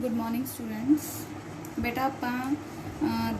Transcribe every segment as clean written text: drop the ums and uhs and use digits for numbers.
Good morning students. बेटा ਆਪਾਂ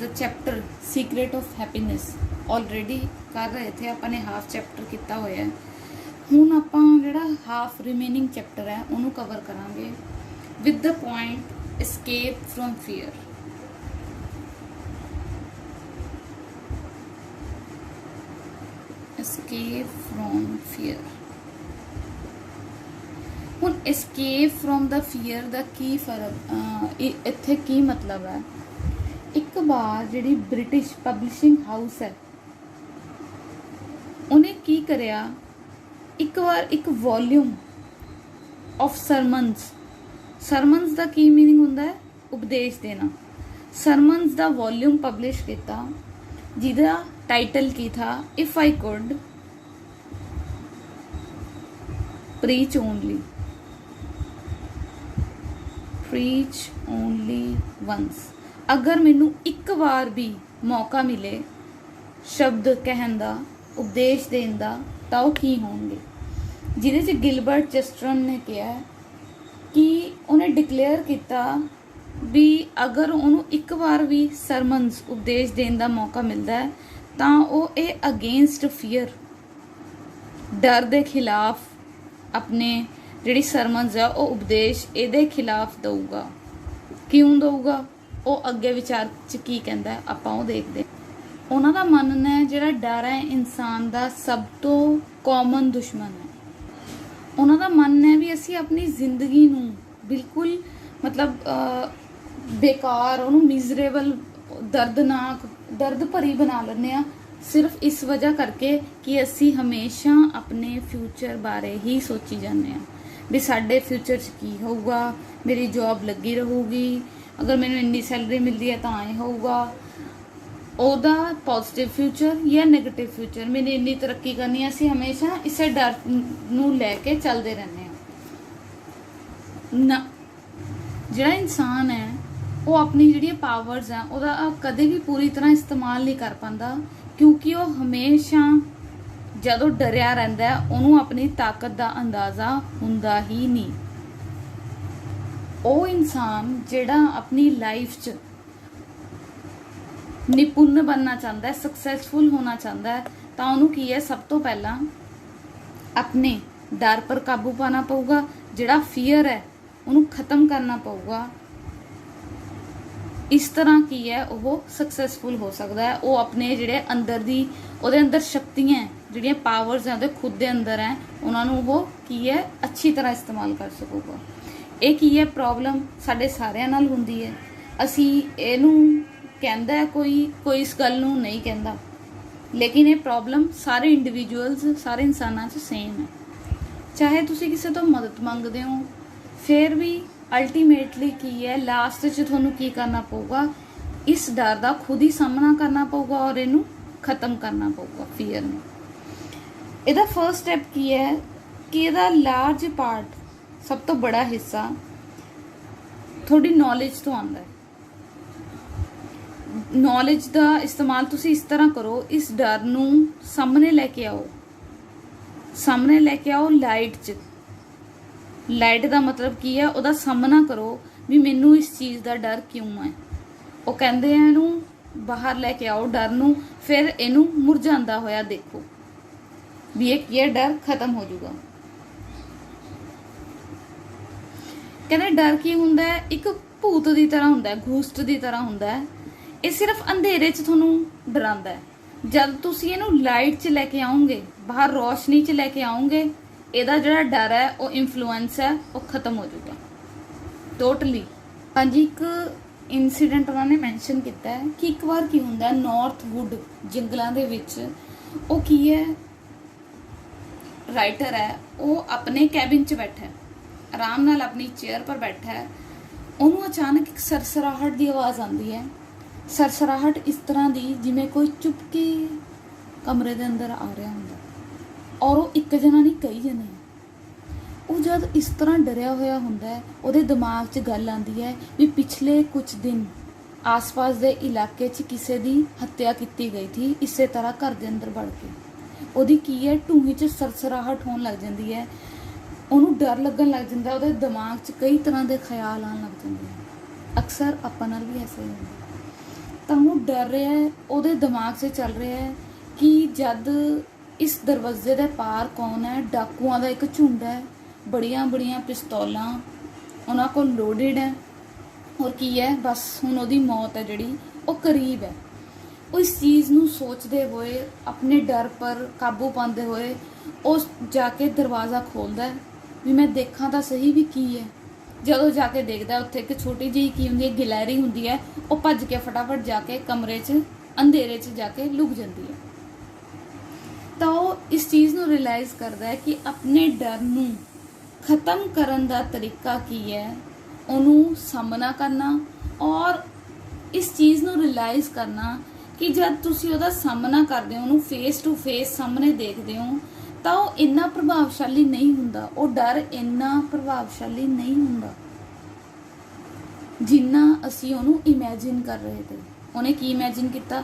the chapter secret of happiness already कर रहे थे। ਆਪਾਂ ने हाफ चैप्टर किया होया है। ਹੁਣ ਆਪਾਂ ਜਿਹੜਾ हाफ रिमेनिंग चैप्टर है ਉਹਨੂੰ कवर करांगे with the point escape from fear. Escape from fear. ਹੁਣ एस्केप फ्रॉम द फियर ਦਾ ਕੀ ਫਰਕ ਇੱਥੇ ਕੀ ਮਤਲਬ ਹੈ। ਇੱਕ ਵਾਰ ਜਿਹੜੀ ਬ੍ਰਿਟਿਸ਼ ਪਬਲਿਸ਼ਿੰਗ ਹਾਊਸ ਹੈ ਉਹਨੇ ਕੀ ਕਰਿਆ, ਇੱਕ ਵਾਰ ਇੱਕ ਵੋਲਿਊਮ ਆਫ ਸਰਮਨਸ ਦਾ ਕੀ ਮੀਨਿੰਗ ਹੁੰਦਾ ਹੈ, ਉਪਦੇਸ਼ ਦੇਣਾ। ਸਰਮਨਸ ਦਾ ਵੋਲਿਊਮ ਪਬਲਿਸ਼ ਕੀਤਾ ਜਿਹਦਾ टाइटल की था if I could preach only once। अगर मैनू एक बार भी मौका मिले शब्द कहन दा, उपदेश देन दा, तां ओह की होणगे। जिहदे च गिलबर्ट चेस्टरन ने कहा कि उन्हें डिक्लेयर किया भी अगर उन्होंने एक बार भी सरमन्स उपदेश देन दा मौका मिलता है ਤਾਂ ਉਹ ਇਹ ਅਗੇਂਸਟ ਫੀਅਰ, ਡਰ ਦੇ ਖਿਲਾਫ ਆਪਣੇ ਜਿਹੜੀ ਸਰਮਨਸ ਆ ਉਹ ਉਪਦੇਸ਼ ਇਹਦੇ ਖਿਲਾਫ ਦਊਗਾ। ਕਿਉਂ ਦਊਗਾ ਉਹ ਅੱਗੇ ਵਿਚਾਰ ਚ ਕੀ ਕਹਿੰਦਾ ਆਪਾਂ ਉਹ ਦੇਖਦੇ। ਉਹਨਾਂ ਦਾ ਮੰਨਣਾ ਹੈ ਜਿਹੜਾ ਡਰ ਹੈ ਇਨਸਾਨ ਦਾ ਸਭ ਤੋਂ ਕਾਮਨ ਦੁਸ਼ਮਣ ਹੈ। ਉਹਨਾਂ ਦਾ ਮੰਨਣਾ ਹੈ ਵੀ ਅਸੀਂ ਆਪਣੀ ਜ਼ਿੰਦਗੀ ਨੂੰ ਬਿਲਕੁਲ ਮਤਲਬ ਬੇਕਾਰ, ਉਹਨੂੰ ਮਿਜ਼ਰੇਬਲ, ਦਰਦਨਾਕ, दर्द भरी बना लेने सिर्फ इस वजह करके कि असी हमेशा अपने फ्यूचर बारे ही सोची जाने भी साडे फ्यूचर च की होगा, मेरी जॉब लगी रहूगी, अगर मैनू इन्नी सैलरी मिलती है तो आए होगा, ओदा पॉजिटिव फ्यूचर या नैगेटिव फ्यूचर, मैंने इन्नी तरक्की करनी है। असी हमेशा इस डर नू लैके चलते रहने ना। जिहड़ा इंसान है वो अपनी जिहड़ी पावर्स है ਉਹਦਾ कदे भी पूरी तरह इस्तेमाल नहीं कर पाता, क्योंकि वो हमेशा ਜਦੋਂ ਡਰਿਆ ਰਹਿੰਦਾ ਹੈ ਉਹਨੂੰ ਆਪਣੀ ਤਾਕਤ ਦਾ ਅੰਦਾਜ਼ਾ ਹੁੰਦਾ ਹੀ ਨਹੀਂ। ਉਹ ਇਨਸਾਨ ਜਿਹੜਾ ਆਪਣੀ ਲਾਈਫ 'ਚ ਨਿਪੁੰਨ ਬਣਨਾ ਚਾਹੁੰਦਾ ਹੈ, ਸਕਸੈਸਫੁਲ ਹੋਣਾ ਚਾਹੁੰਦਾ ਹੈ, ਤਾਂ ਉਹਨੂੰ ਕੀ ਹੈ, ਸਭ ਤੋਂ ਪਹਿਲਾਂ ਆਪਣੇ ਡਰ ਪਰ ਕਾਬੂ ਪਾਣਾ ਪਊਗਾ। ਜਿਹੜਾ ਫੀਅਰ ਹੈ ਉਹਨੂੰ ਖਤਮ ਕਰਨਾ ਪਊਗਾ। इस तरह की है वो सक्सैसफुल हो सकता है। वो अपने जिहड़े अंदर दी ਉਹਦੇ अंदर शक्तियां ਜਿਹੜੀਆਂ पावर्स हैं ਉਹਦੇ खुद ਦੇ अंदर है उन्होंने वो की है अच्छी तरह इस्तेमाल कर सकूगा। ਇਹ ਕੀ है प्रॉब्लम ਸਾਡੇ ਸਾਰਿਆਂ ਨਾਲ ਹੁੰਦੀ है। ਅਸੀਂ ਇਹਨੂੰ ਕਹਿੰਦਾ ਕੋਈ ਇਸ ਗੱਲ ਨੂੰ नहीं ਕਹਿੰਦਾ, लेकिन ये प्रॉब्लम सारे इंडिविजुअल्स, सारे इंसानां 'ਚ सेम है। चाहे ਤੁਸੀਂ ਕਿਸੇ ਤੋਂ मदद ਮੰਗਦੇ ਹੋ, फिर भी अल्टीमेटली की है लास्ट च थोनू की करना पऊगा, इस डर का खुद ही सामना करना पऊगा और इनू खत्म करना पऊगा फियर में। इहदा फर्स्ट स्टैप की है कि इहदा लार्ज पार्ट, सब तो बड़ा हिस्सा थोड़ी नॉलेज तो आंदा है। नॉलेज का इस्तेमाल तुसी इस तरह करो, इस डर नू सामने लेके आओ, लाइट च। लाइट का मतलब की है, ਉਹਦਾ सामना करो भी मैनू इस चीज़ का डर क्यों है। वो कहते हैं इनू बाहर लैके आओ डर नू, फिर इनू मुरझांदा होया देखो भी ये डर खत्म हो जाऊगा। कहते डर की हुंदा है, एक भूत की तरह हुंदा है, घूस्ट की तरह हुंदा है। ये सिर्फ अंधेरे च थोनू डरांदा है। जब तुसी इनू लाइट च लैके आओगे, बाहर रोशनी च लैके आओगे, ਇਹਦਾ ਜਿਹੜਾ ਡਰ ਹੈ ਉਹ ਇਨਫਲੂਐਂਸ ਹੈ ਉਹ ਖਤਮ ਹੋ ਜਾਊਗਾ ਟੋਟਲੀ। ਹਾਂਜੀ, ਇੱਕ ਇਨਸੀਡੈਂਟ ਉਹਨਾਂ ਨੇ ਮੈਂਸ਼ਨ ਕੀਤਾ ਹੈ ਕਿ ਇੱਕ ਵਾਰ ਕੀ ਹੁੰਦਾ, ਨਾਰਥ ਵੁੱਡ ਜੰਗਲਾਂ ਦੇ ਵਿੱਚ ਉਹ ਕੀ ਹੈ, ਰਾਈਟਰ ਹੈ, ਉਹ ਆਪਣੇ ਕੈਬਿਨ 'ਚ ਬੈਠਾ ਹੈ, ਆਰਾਮ ਨਾਲ ਆਪਣੀ ਚੇਅਰ ਪਰ ਬੈਠਾ ਹੈ। ਉਹਨੂੰ ਅਚਾਨਕ ਇੱਕ ਸਰਸਰਾਹਟ ਦੀ ਆਵਾਜ਼ ਆਉਂਦੀ ਹੈ। ਸਰਸਰਾਹਟ ਇਸ ਤਰ੍ਹਾਂ ਦੀ ਜਿਵੇਂ ਕੋਈ ਚੁੱਪ ਕੇ ਕਮਰੇ ਦੇ ਅੰਦਰ ਆ ਰਿਹਾ ਹੁੰਦਾ, और वो एक जना नहीं कई जने। वो जब इस तरह डरिया होया हुंदा है, उहदे दिमाग 'च गल आंदी है भी पिछले कुछ दिन आस पास दे इलाके 'च किसी दी हत्या की गई थी इसे तरह घर दे अंदर वड़ के। उहदी की है ढूंही 'च सरसराहट होण लग जांदी है। ਉਹਨੂੰ ਡਰ ਲੱਗਣ ਲੱਗ ਜਾਂਦਾ, ਉਹਦੇ ਦਿਮਾਗ 'ਚ ਕਈ ਤਰ੍ਹਾਂ ਦੇ ਖਿਆਲ ਆਉਣ ਲੱਗ ਜਾਂਦੇ ਆ। ਅਕਸਰ ਆਪਾਂ ਨਾਲ ਵੀ ਐਸਾ ਹੀ ਹੁੰਦਾ। ਤਾਂ ਉਹ ਡਰ ਰਿਹਾ ਹੈ, ਉਹਦੇ ਦਿਮਾਗ 'ਚ ਚੱਲ ਰਿਹਾ ਹੈ ਕਿ ਜਦ ਇਸ ਦਰਵਾਜ਼ੇ ਦੇ ਪਾਰ ਕੌਣ ਹੈ, ਡਾਕੂਆਂ ਦਾ ਇੱਕ ਝੁੰਡ ਹੈ, ਬੜੀਆਂ ਬੜੀਆਂ ਪਿਸਤੌਲਾਂ ਉਹਨਾਂ ਕੋਲ ਲੋਡਡ ਹੈ, ਔਰ ਕੀ ਹੈ, ਬਸ ਹੁਣ ਉਹਦੀ ਮੌਤ ਹੈ ਜਿਹੜੀ ਉਹ ਕਰੀਬ ਹੈ। ਉਹ ਇਸ ਚੀਜ਼ ਨੂੰ ਸੋਚਦੇ ਹੋਏ, ਆਪਣੇ ਡਰ ਪਰ ਕਾਬੂ ਪਾਉਂਦੇ ਹੋਏ ਉਹ ਜਾ ਕੇ ਦਰਵਾਜ਼ਾ ਖੋਲ੍ਹਦਾ ਹੈ ਵੀ ਮੈਂ ਦੇਖਾਂ ਤਾਂ ਸਹੀ ਵੀ ਕੀ ਹੈ। ਜਦੋਂ ਜਾ ਕੇ ਦੇਖਦਾ ਉੱਥੇ ਇੱਕ ਛੋਟੀ ਜਿਹੀ ਕੀ ਹੁੰਦੀ ਹੈ, ਗੈਲਰੀ ਹੁੰਦੀ ਹੈ। ਉਹ ਭੱਜ ਕੇ ਫਟਾਫਟ ਜਾ ਕੇ ਕਮਰੇ 'ਚ ਅੰਧੇਰੇ 'ਚ ਜਾ ਕੇ ਲੁਕ ਜਾਂਦੀ ਹੈ। ਤਾਂ ਉਹ ਇਸ ਚੀਜ਼ ਨੂੰ ਰਿਅਲਾਈਜ਼ ਕਰਦਾ ਹੈ ਕਿ ਆਪਣੇ ਡਰ ਨੂੰ ਖਤਮ ਕਰਨ ਦਾ ਤਰੀਕਾ ਕੀ ਹੈ, ਉਹਨੂੰ ਸਾਹਮਣਾ ਕਰਨਾ ਔਰ ਇਸ ਚੀਜ਼ ਨੂੰ ਰਿਅਲਾਈਜ਼ ਕਰਨਾ ਕਿ ਜਦ ਤੁਸੀਂ ਉਹਦਾ ਸਾਹਮਣਾ ਕਰਦੇ ਹੋ, ਉਹਨੂੰ ਫੇਸ ਟੂ ਫੇਸ ਸਾਹਮਣੇ ਦੇਖਦੇ ਹੋ, ਤਾਂ ਉਹ ਇੰਨਾ ਪ੍ਰਭਾਵਸ਼ਾਲੀ ਨਹੀਂ ਹੁੰਦਾ, ਉਹ ਡਰ ਇੰਨਾ ਪ੍ਰਭਾਵਸ਼ਾਲੀ ਨਹੀਂ ਹੁੰਦਾ ਜਿੰਨਾ ਅਸੀਂ ਉਹਨੂੰ ਇਮੇਜਿਨ ਕਰ ਰਹੇ ਤੇ। ਉਹਨੇ ਕੀ ਇਮੇਜਿਨ ਕੀਤਾ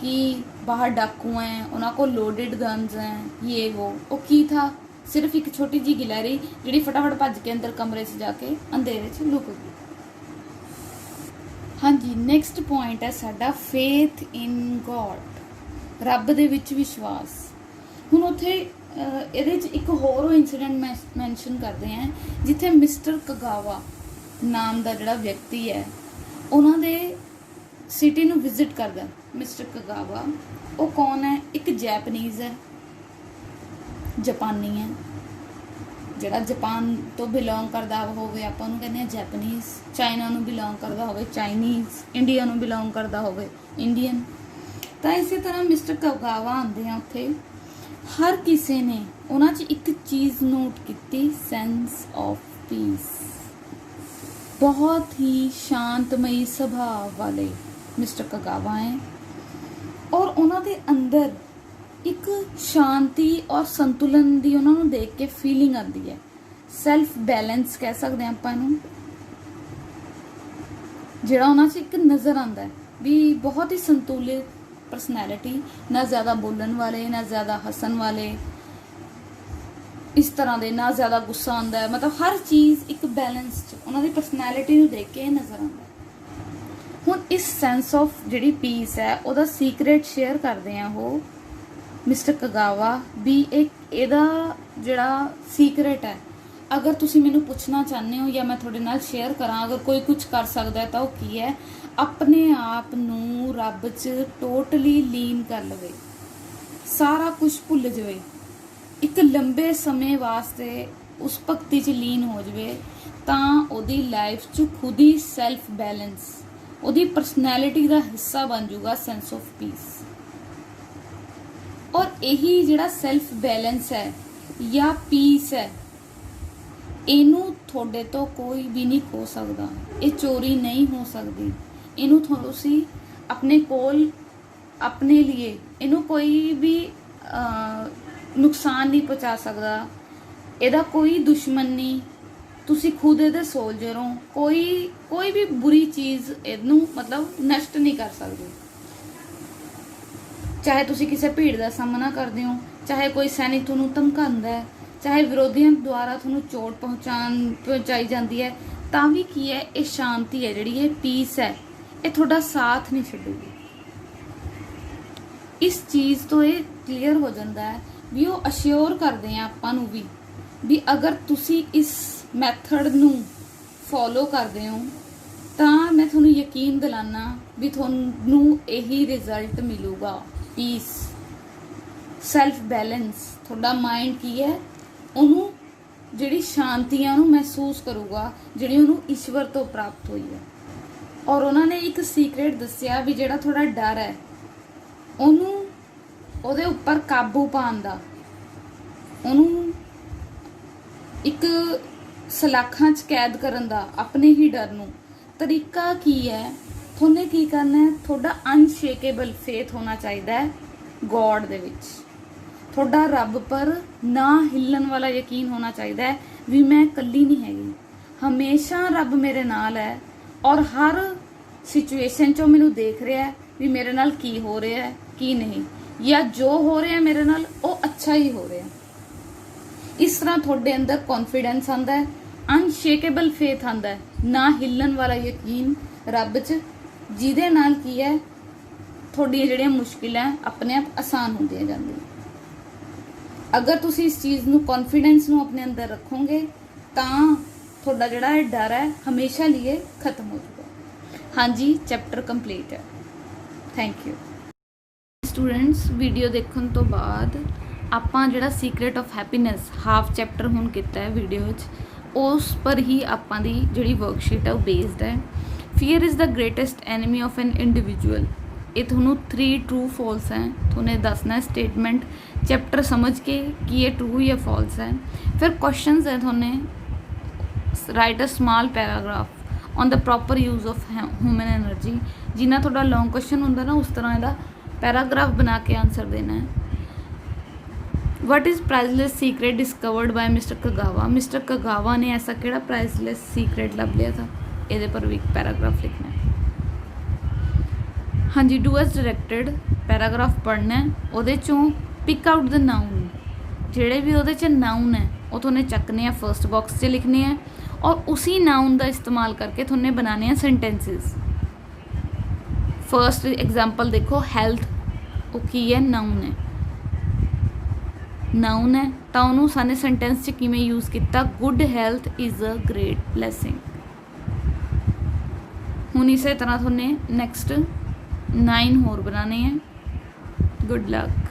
ਕਿ ਬਾਹਰ ਡਾਕੂ ਹੈ, ਉਹਨਾਂ ਕੋਲ ਲੋਡਡ ਗਨਸ ਹੈ, ਇਹ ਉਹ ਕੀ ਥਾ, ਸਿਰਫ ਇੱਕ ਛੋਟੀ ਜਿਹੀ ਗੈਲਰੀ ਜਿਹੜੀ ਫਟਾਫਟ ਭੱਜ ਕੇ ਅੰਦਰ ਕਮਰੇ 'ਚ ਜਾ ਕੇ ਅੰਧੇਰੇ 'ਚ ਲੁਕ ਗਈ। ਹਾਂਜੀ, ਨੈਕਸਟ ਪੁਆਇੰਟ ਹੈ ਸਾਡਾ ਫੇਥ ਇਨ ਗॉड, ਰੱਬ ਦੇ ਵਿੱਚ ਵਿਸ਼ਵਾਸ। ਹੁਣ ਉੱਥੇ ਇਹਦੇ 'ਚ ਇੱਕ ਹੋਰ ਇਨਸੀਡੈਂਟ ਮੈਂਸ਼ਨ ਕਰਦੇ ਹਾਂ ਜਿੱਥੇ ਮਿਸਟਰ ਕਗਾਵਾ ਨਾਮ ਦਾ ਜਿਹੜਾ ਵਿਅਕਤੀ ਹੈ ਉਹਨਾਂ ਦੇ ਸਿਟੀ ਨੂੰ ਵਿਜ਼ਿਟ ਕਰਦਾ। ਮਿਸਟਰ ਕਗਾਵਾ ਉਹ ਕੌਣ ਹੈ? ਇੱਕ ਜੈਪਨੀਜ਼ ਹੈ, ਜਾਪਾਨੀ ਹੈ, ਜਿਹੜਾ ਜਾਪਾਨ ਤੋਂ ਬਿਲੋਂਗ ਕਰਦਾ ਹੋਵੇ ਆਪਾਂ ਉਹਨੂੰ ਕਹਿੰਦੇ ਹਾਂ ਜੈਪਨੀਜ਼, ਚਾਈਨਾ ਨੂੰ ਬਿਲੋਂਗ ਕਰਦਾ ਹੋਵੇ ਚਾਈਨੀਜ਼, ਇੰਡੀਆ ਨੂੰ ਬਿਲੋਂਗ ਕਰਦਾ ਹੋਵੇ ਇੰਡੀਅਨ। ਤਾਂ ਇਸੇ ਤਰ੍ਹਾਂ ਮਿਸਟਰ ਕਗਾਵਾ ਆਉਂਦੇ ਆ ਉੱਥੇ। ਹਰ ਕਿਸੇ ਨੇ ਉਹਨਾਂ 'ਚ ਇੱਕ ਚੀਜ਼ ਨੋਟ ਕੀਤੀ, ਸੈਂਸ ਆਫ ਪੀਸ। ਬਹੁਤ ਹੀ ਸ਼ਾਂਤਮਈ ਸੁਭਾਅ ਵਾਲੇ ਮਿਸਟਰ ਕਗਾਵਾ ਹੈ ਔਰ ਉਹਨਾਂ ਦੇ ਅੰਦਰ ਇੱਕ ਸ਼ਾਂਤੀ ਔਰ ਸੰਤੁਲਨ ਦੀ ਉਹਨਾਂ ਨੂੰ ਦੇਖ ਕੇ ਫੀਲਿੰਗ ਆਉਂਦੀ ਹੈ। ਸੈਲਫ ਬੈਲੈਂਸ ਕਹਿ ਸਕਦੇ ਹਾਂ ਆਪਾਂ ਇਹਨੂੰ, ਜਿਹੜਾ ਉਹਨਾਂ 'ਚ ਇੱਕ ਨਜ਼ਰ ਆਉਂਦਾ ਹੈ ਵੀ ਬਹੁਤ ਹੀ ਸੰਤੁਲਿਤ ਪਰਸਨੈਲਿਟੀ, ਨਾ ਜ਼ਿਆਦਾ ਬੋਲਣ ਵਾਲੇ, ਨਾ ਜ਼ਿਆਦਾ ਹੱਸਣ ਵਾਲੇ ਇਸ ਤਰ੍ਹਾਂ ਦੇ, ਨਾ ਜ਼ਿਆਦਾ ਗੁੱਸਾ ਆਉਂਦਾ ਹੈ, ਮਤਲਬ ਹਰ ਚੀਜ਼ ਇੱਕ ਬੈਲੈਂਸ 'ਚ ਉਹਨਾਂ ਦੀ ਪਰਸਨੈਲਿਟੀ ਨੂੰ ਦੇਖ ਕੇ ਨਜ਼ਰ ਆਉਂਦਾ ਹੈ। ਹੁਣ ਇਸ ਸੈਂਸ ਆਫ ਜਿਹੜੀ ਪੀਸ ਹੈ ਉਹਦਾ ਸੀਕ੍ਰੇਟ ਸ਼ੇਅਰ ਕਰਦੇ ਆ ਉਹ ਮਿਸਟਰ ਕਗਾਵਾ ਵੀ ਇਹਦਾ ਜਿਹੜਾ ਸੀਕ੍ਰੇਟ ਹੈ, ਅਗਰ ਤੁਸੀਂ ਮੈਨੂੰ ਪੁੱਛਣਾ ਚਾਹੁੰਦੇ ਹੋ ਜਾਂ ਮੈਂ ਤੁਹਾਡੇ ਨਾਲ ਸ਼ੇਅਰ ਕਰਾਂ, ਅਗਰ ਕੋਈ ਕੁਝ ਕਰ ਸਕਦਾ ਹੈ ਤਾਂ ਉਹ ਕੀ ਹੈ? ਆਪਣੇ ਆਪ ਨੂੰ ਰੱਬ 'ਚ ਟੋਟਲੀ ਲੀਨ ਕਰ ਲਵੇ, ਸਾਰਾ ਕੁਝ ਭੁੱਲ ਜਾਵੇ, ਇੱਕ ਲੰਬੇ ਸਮੇਂ ਵਾਸਤੇ ਉਸ ਭਗਤੀ 'ਚ ਲੀਨ ਹੋ ਜਾਵੇ, ਤਾਂ ਉਹਦੀ ਲਾਈਫ 'ਚ ਖੁਦ ਹੀ ਸੈਲਫ ਬੈਲੈਂਸ ਉਹਦੀ ਪਰਸਨੈਲਿਟੀ ਦਾ ਹਿੱਸਾ ਬਣ ਜਾਊਗਾ, ਸੈਂਸ ਆਫ ਪੀਸ। ਔਰ ਇਹੀ ਜਿਹੜਾ ਸੈਲਫ ਬੈਲੈਂਸ ਹੈ ਜਾਂ ਪੀਸ ਹੈ, ਇਹਨੂੰ ਤੁਹਾਡੇ ਤੋਂ ਕੋਈ ਵੀ ਨਹੀਂ ਖੋ ਸਕਦਾ, ਇਹ ਚੋਰੀ ਨਹੀਂ ਹੋ ਸਕਦੀ। ਇਹਨੂੰ ਤੁਸੀਂ ਆਪਣੇ ਕੋਲ ਆਪਣੇ ਲਈ ਇਹਨੂੰ ਕੋਈ ਵੀ ਨੁਕਸਾਨ ਨਹੀਂ ਪਹੁੰਚਾ ਸਕਦਾ, ਇਹਦਾ ਕੋਈ ਦੁਸ਼ਮਣ ਨਹੀਂ, ਤੁਸੀਂ ਖੁਦ ਇਹਦੇ ਸੋਲਜਰ ਹੋ, ਕੋਈ ਵੀ ਬੁਰੀ ਚੀਜ਼ ਇਹਨੂੰ ਮਤਲਬ ਨਸ਼ਟ ਨਹੀਂ ਕਰ ਸਕਦੀ। ਚਾਹੇ ਤੁਸੀਂ ਕਿਸੇ ਭੀੜ ਦਾ ਸਾਹਮਣਾ ਕਰਦੇ ਹੋ, ਚਾਹੇ ਕੋਈ ਸੈਨਿਕ ਤੁਹਾਨੂੰ ਧਮਕਾਉਂਦਾ ਹੈ, ਚਾਹੇ ਵਿਰੋਧੀਆਂ ਦੁਆਰਾ ਤੁਹਾਨੂੰ ਚੋਟ ਪਹੁੰਚਾਈ ਜਾਂਦੀ ਹੈ, ਤਾਂ ਵੀ ਕੀ ਹੈ, ਇਹ ਸ਼ਾਂਤੀ ਹੈ ਜਿਹੜੀ ਇਹ ਪੀਸ ਹੈ, ਇਹ ਤੁਹਾਡਾ ਸਾਥ ਨਹੀਂ ਛੱਡੂਗੀ। ਇਸ ਚੀਜ਼ ਤੋਂ ਇਹ ਕਲੀਅਰ ਹੋ ਜਾਂਦਾ ਹੈ ਵੀ ਉਹ ਅਸ਼ਿਓਰ ਕਰਦੇ ਆ ਆਪਾਂ ਨੂੰ ਵੀ ਅਗਰ ਤੁਸੀਂ ਇਸ ਮੈਥਡ ਨੂੰ ਫੋਲੋ ਕਰਦੇ ਹੋ ਤਾਂ ਮੈਂ ਤੁਹਾਨੂੰ ਯਕੀਨ ਦਿਲਾਨਾ ਵੀ ਤੁਹਾਨੂੰ ਇਹੀ ਰਿਜ਼ਲਟ ਮਿਲੂਗਾ, ਪੀਸ, ਸੈਲਫ ਬੈਲੈਂਸ। ਤੁਹਾਡਾ ਮਾਈਂਡ ਕੀ ਹੈ, ਉਹਨੂੰ ਜਿਹੜੀ ਸ਼ਾਂਤੀ ਆ ਉਹਨੂੰ ਮਹਿਸੂਸ ਕਰੂਗਾ ਜਿਹੜੀ ਉਹਨੂੰ ਈਸ਼ਵਰ ਤੋਂ ਪ੍ਰਾਪਤ ਹੋਈ ਹੈ। ਔਰ ਉਹਨਾਂ ਨੇ ਇੱਕ ਸੀਕ੍ਰੇਟ ਦੱਸਿਆ ਵੀ ਜਿਹੜਾ ਤੁਹਾਡਾ ਡਰ ਹੈ ਉਹਨੂੰ ਉਹਦੇ ਉੱਪਰ ਕਾਬੂ ਪਾਉਣ ਦਾ, ਉਹਨੂੰ ਇੱਕ ਸਲਾਖਾਂ 'ਚ ਕੈਦ ਕਰਨ ਦਾ, ਆਪਣੇ ਹੀ ਡਰ ਨੂੰ ਤਰੀਕਾ ਕੀ ਹੈ? ਤੁਹਾਨੇ ਕੀ ਕਰਨਾ ਹੈ, ਤੁਹਾਡਾ ਅਨਸ਼ੇਕੇਬਲ ਫੇਥ ਹੋਣਾ ਚਾਹੀਦਾ ਹੈ ਗੋਡ ਦੇ ਵਿੱਚ, ਤੁਹਾਡਾ ਰੱਬ ਪਰ ਨਾ ਹਿੱਲਣ ਵਾਲਾ ਯਕੀਨ ਹੋਣਾ ਚਾਹੀਦਾ ਹੈ ਵੀ ਮੈਂ ਇਕੱਲੀ ਨਹੀਂ ਹੈਗੀ, ਹਮੇਸ਼ਾ ਰੱਬ ਮੇਰੇ ਨਾਲ ਹੈ ਔਰ ਹਰ ਸਿਚੁਏਸ਼ਨ 'ਚੋਂ ਮੈਨੂੰ ਦੇਖ ਰਿਹਾ ਹੈ ਵੀ ਮੇਰੇ ਨਾਲ ਕੀ ਹੋ ਰਿਹਾ ਹੈ ਕੀ ਨਹੀਂ, ਜਾਂ ਜੋ ਹੋ ਰਿਹਾ ਮੇਰੇ ਨਾਲ ਉਹ ਅੱਛਾ ਹੀ ਹੋ ਰਿਹਾ। इस तरह थोड़े अंदर कॉन्फिडेंस आंदा है, अनशेकेबल फेथ आंदा है, ना हिलन वाला यकीन रब च, जिहदे नाल की है थोड़ियां जिहड़ियां मुश्किलां अपने आप आसान होंदियां जांदियां। अगर तुसी इस चीज़ नूं कॉन्फिडेंस नूं अपने अंदर रखोगे तां थोड़ा जिहड़ा है डर है हमेशा लिए खत्म हो जाएगा। हाँ जी, चैप्टर कंप्लीट है। Thank you students. वीडियो देखने तो बाद आपां जिहड़ा secret of happiness half chapter हुण कीता है वीडियो च, उस पर ही आपां दी जिहड़ी वर्कशीट है वो बेस्ड है। Fear is the greatest enemy of an individual. ये थोनों 3 ट्रू फॉल्स हैं, थोने दसना है स्टेटमेंट चैप्टर समझ के कि ये ट्रू या फॉल्स है। फिर क्वेश्चंस है, थोने write a small paragraph on the proper use of human energy. जिन्ना थोड़ा लॉन्ग क्वेश्चन होंदा ना उस तरह इहदा पैराग्राफ बना के आंसर देना है। What is priceless secret discovered by mister Kagawa. Mister Kagawa ने ऐसा केड़ा प्राइजलैस सीक्रेट लभ लिया था, ये पर भी एक पैराग्राफ लिखना है। हाँ जी, डू एज डायरैक्टेड पैराग्राफ पढ़ना है, उहदे चों पिक आउट द नाउन, जिहड़े भी उहदे च नाउन है वो थोने चकने हैं फर्स्ट बॉक्स 'च लिखने हैं और उसी नाउन का इस्तेमाल करके थोने बनाने हैं सेंटेंसिस। फर्स्ट एग्जाम्पल देखो, हैल्थ वो की है, नाउन है, नाउन है तो उन्होंने साने सेंटेंस च किवें यूज़ किया, good health is a great blessing. हुण इस तरह थोने नैक्सट 9 होर बनाने हैं। Good luck.